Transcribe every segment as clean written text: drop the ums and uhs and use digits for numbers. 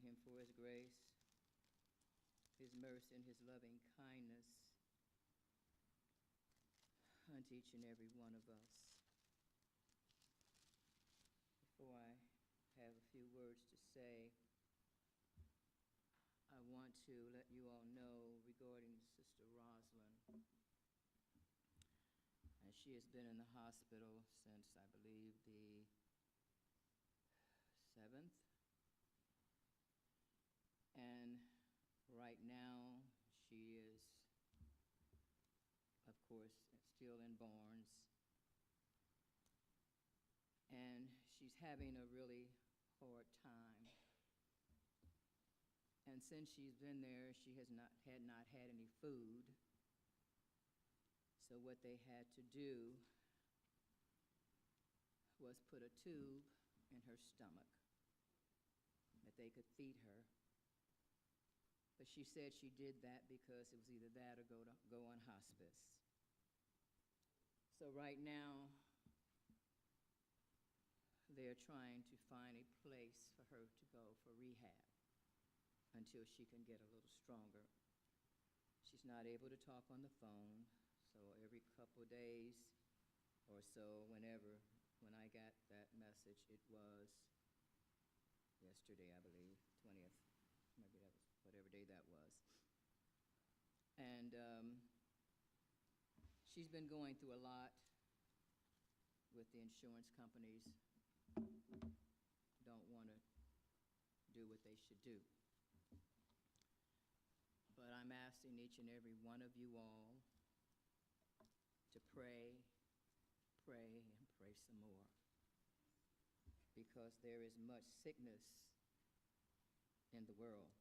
him for his grace, his mercy, and his loving kindness unto each and every one of us. Before I have a few words to say, I want to let you all know regarding Sister Rosalind. And she has been in the hospital since, I believe, the 7th. And right now, she is, of course, still in Barnes. And she's having a really hard time. And since she's been there, she has not had any food. So what they had to do was put a tube in her stomach that they could feed her. But she said she did that because it was either that or go on hospice. So right now, they're trying to find a place for her to go for rehab until she can get a little stronger. She's not able to talk on the phone, so every couple of days or so, when I got that message, it was yesterday, I believe, 20th, maybe that was whatever day that was. And she's been going through a lot with the insurance companies. Don't want to do what they should do. But I'm asking each and every one of you all to pray, pray, and pray some more. Because there is much sickness in the world.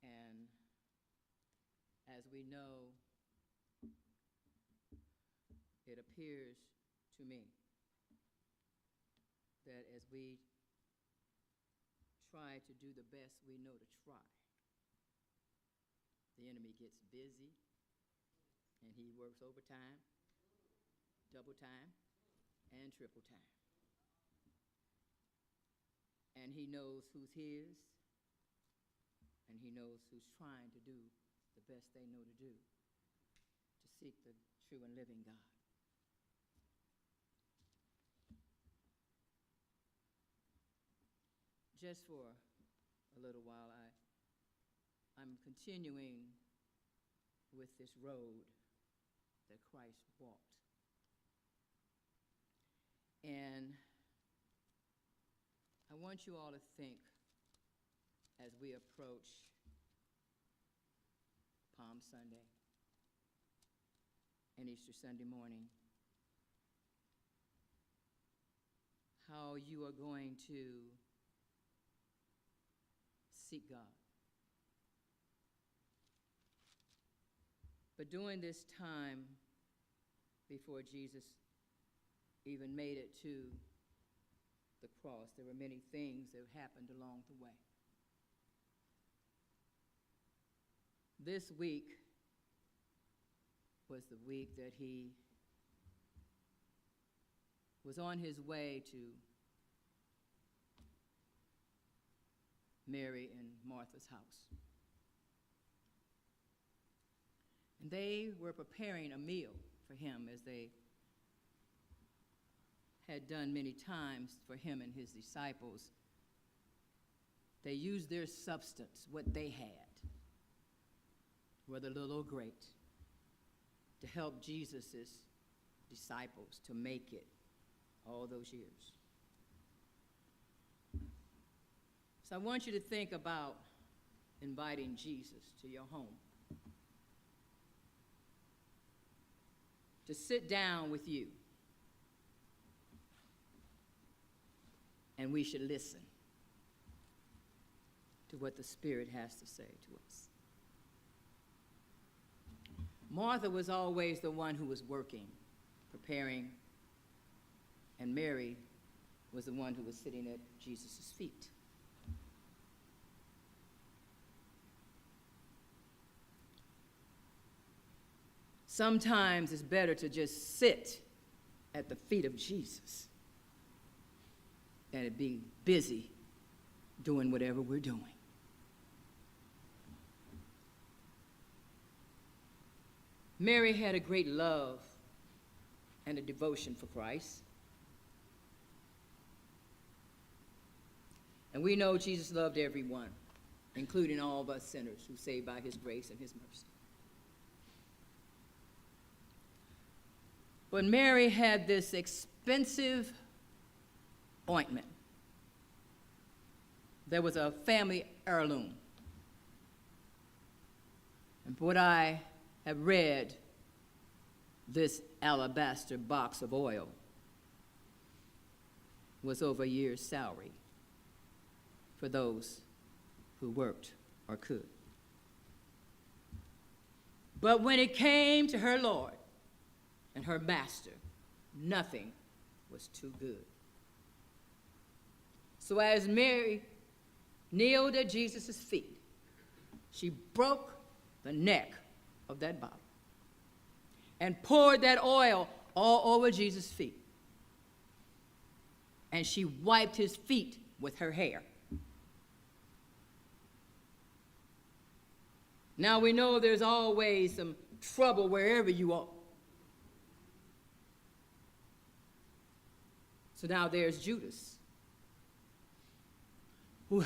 And as we know, it appears to me that as we try to do the best we know to try, the enemy gets busy, and he works overtime, double time, and triple time. And he knows who's his, and he knows who's trying to do the best they know to do to seek the true and living God. Just for a little while, I'm continuing with this road that Christ walked. And I want you all to think as we approach Palm Sunday and Easter Sunday morning, how you are going to seek God. But during this time, before Jesus even made it to the cross, there were many things that happened along the way. This week was the week that he was on his way to Mary and Martha's house. And they were preparing a meal for him, as they had done many times for him and his disciples. They used their substance, what they had, whether little or great, to help Jesus' disciples to make it all those years. So I want you to think about inviting Jesus to your home, to sit down with you, and we should listen to what the Spirit has to say to us. Martha was always the one who was working, preparing, and Mary was the one who was sitting at Jesus' feet. Sometimes it's better to just sit at the feet of Jesus than to be busy doing whatever we're doing. Mary had a great love and a devotion for Christ. And we know Jesus loved everyone, including all of us sinners who are saved by his grace and his mercy. But Mary had this expensive ointment. There was a family heirloom. And what I have read, this alabaster box of oil was over a year's salary for those who worked or could. But when it came to her Lord and her master, nothing was too good. So as Mary kneeled at Jesus' feet, she broke the neck of that bottle and poured that oil all over Jesus' feet. And she wiped his feet with her hair. Now we know there's always some trouble wherever you are. So now there's Judas, who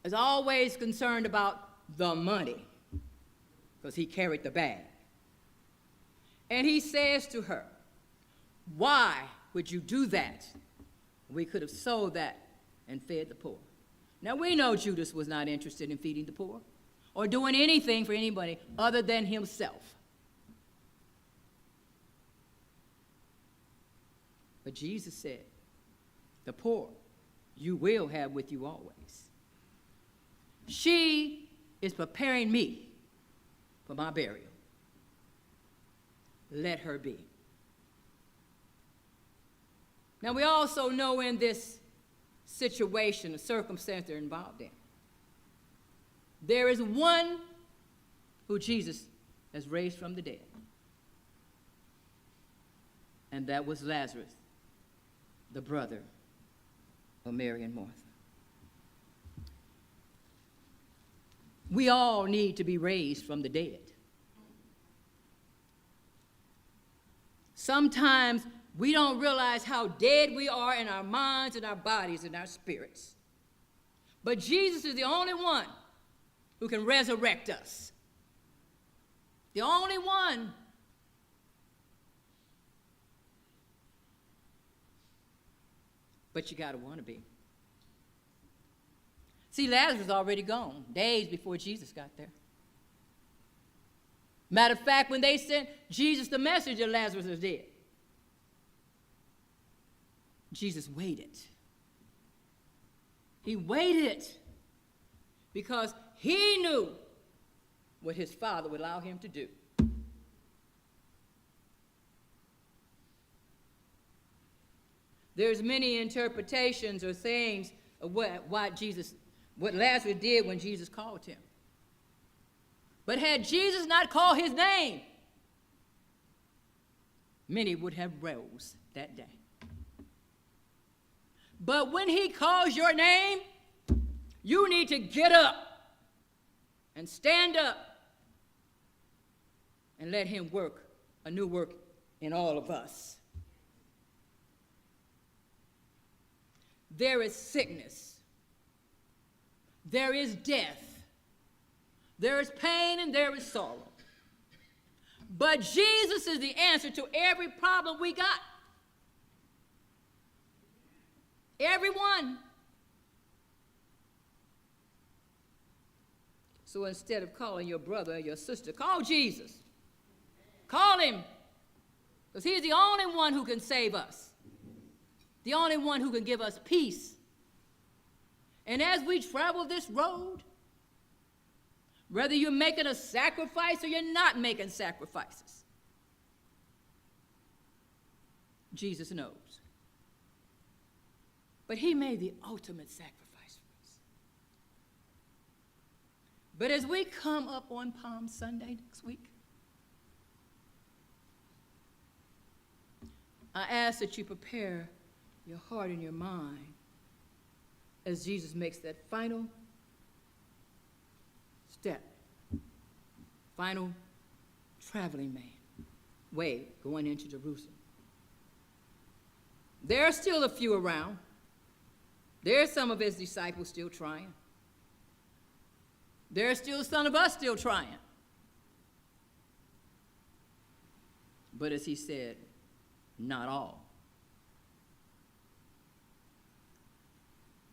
is always concerned about the money, because he carried the bag. And he says to her, "Why would you do that? We could have sold that and fed the poor." Now we know Judas was not interested in feeding the poor or doing anything for anybody other than himself. But Jesus said, "The poor you will have with you always." She is preparing me for my burial. Let her be. Now we also know in this situation, the circumstance they're involved in, there is one who Jesus has raised from the dead. And that was Lazarus, the brother of Mary and Martha. We all need to be raised from the dead. Sometimes we don't realize how dead we are in our minds and our bodies and our spirits. But Jesus is the only one who can resurrect us. The only one. But you got to want to be. See, Lazarus was already gone, days before Jesus got there. Matter of fact, when they sent Jesus the message that Lazarus was dead, Jesus waited. He waited because he knew what his Father would allow him to do. There's many interpretations or sayings of what Lazarus did when Jesus called him. But had Jesus not called his name, many would have rose that day. But when he calls your name, you need to get up and stand up and let him work a new work in all of us. There is sickness. There is death. There is pain and there is sorrow. But Jesus is the answer to every problem we got. Everyone. So instead of calling your brother or your sister, call Jesus. Call him. Because he's the only one who can save us. The only one who can give us peace. And as we travel this road, whether you're making a sacrifice or you're not making sacrifices, Jesus knows. But he made the ultimate sacrifice for us. But as we come up on Palm Sunday next week, I ask that you prepare your heart and your mind as Jesus makes that final step, final traveling way going into Jerusalem. There are still a few around. There are some of his disciples still trying. There are still some of us still trying. But as he said, not all.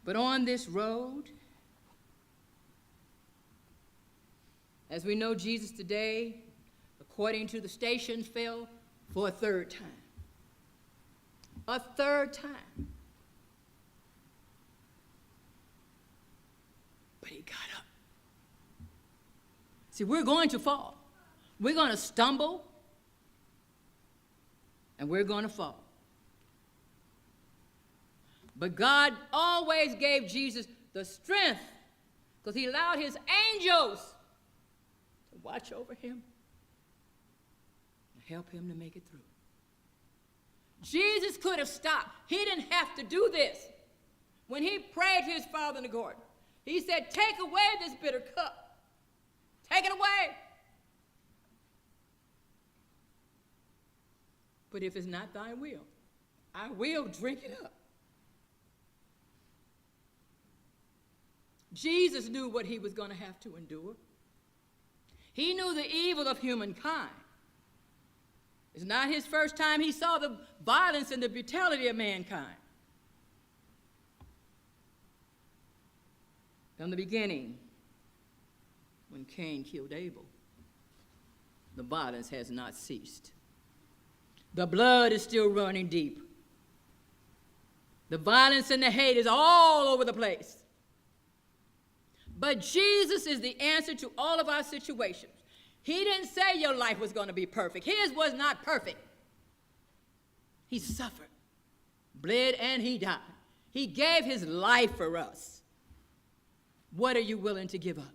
But on this road, as we know, Jesus today, according to the stations, fell for a third time. A third time. But he got up. See, we're going to fall. We're going to stumble. And we're going to fall. But God always gave Jesus the strength because he allowed his angels to watch over him and help him to make it through. Jesus could have stopped. He didn't have to do this. When he prayed to his Father in the garden, he said, take away this bitter cup. Take it away. But if it's not thy will, I will drink it up. Jesus knew what he was going to have to endure. He knew the evil of humankind. It's not his first time he saw the violence and the brutality of mankind. From the beginning, when Cain killed Abel, the violence has not ceased. The blood is still running deep. The violence and the hate is all over the place. But Jesus is the answer to all of our situations. He didn't say your life was going to be perfect. His was not perfect. He suffered, bled, and he died. He gave his life for us. What are you willing to give up?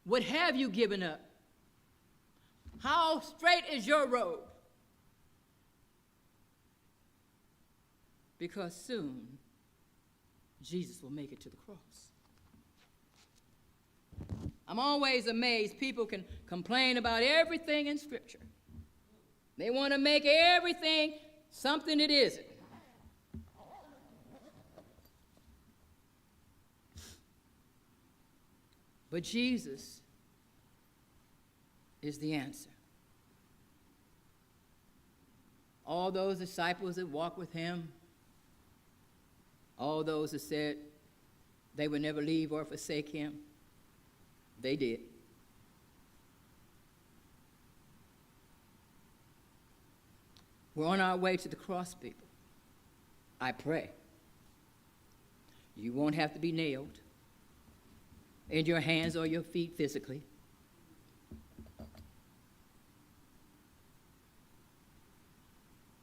What have you given up? How straight is your road? Because soon, Jesus will make it to the cross. I'm always amazed people can complain about everything in Scripture. They want to make everything something it isn't. But Jesus is the answer. All those disciples that walked with him, all those that said they would never leave or forsake him, they did. We're on our way to the cross, people. I pray you won't have to be nailed in your hands or your feet physically.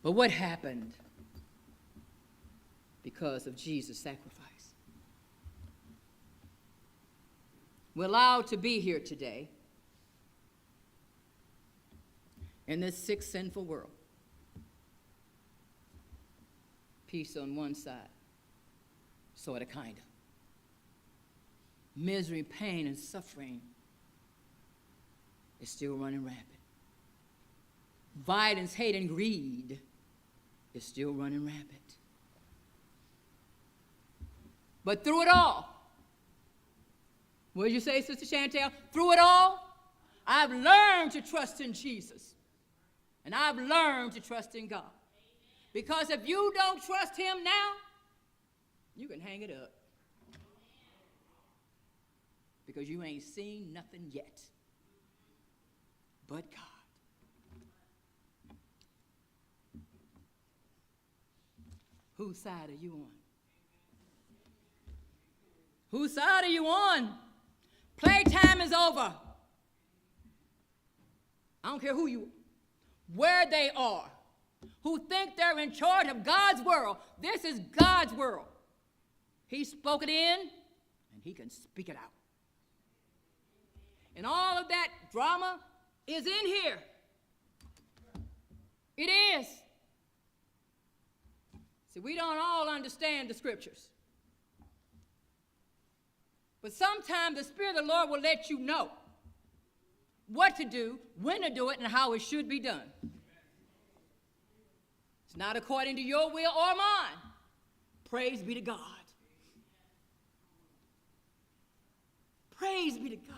But what happened because of Jesus' sacrifice? We're allowed to be here today in this sick, sinful world. Peace on one side, sort of, kind of. Misery, pain, and suffering is still running rampant. Violence, hate, and greed is still running rampant. But through it all, what did you say, Sister Chantel? Through it all, I've learned to trust in Jesus. And I've learned to trust in God. Because if you don't trust him now, you can hang it up. Because you ain't seen nothing yet but God. Whose side are you on? Whose side are you on? Playtime is over. I don't care who you are, where they are, who think they're in charge of God's world. This is God's world. He spoke it in, and he can speak it out. And all of that drama is in here. It is. See, we don't all understand the scriptures. But sometimes the Spirit of the Lord will let you know what to do, when to do it, and how it should be done. It's not according to your will or mine. Praise be to God. Praise be to God.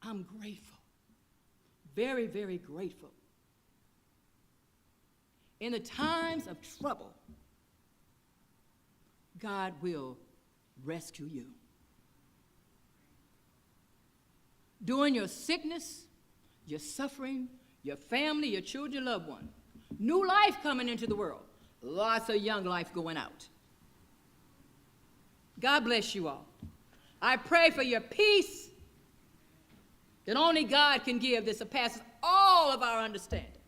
I'm grateful. Very, very grateful. In the times of trouble, God will rescue you. During your sickness, your suffering, your family, your children, loved one, new life coming into the world, lots of young life going out. God bless you all. I pray for your peace that only God can give that surpasses all of our understanding.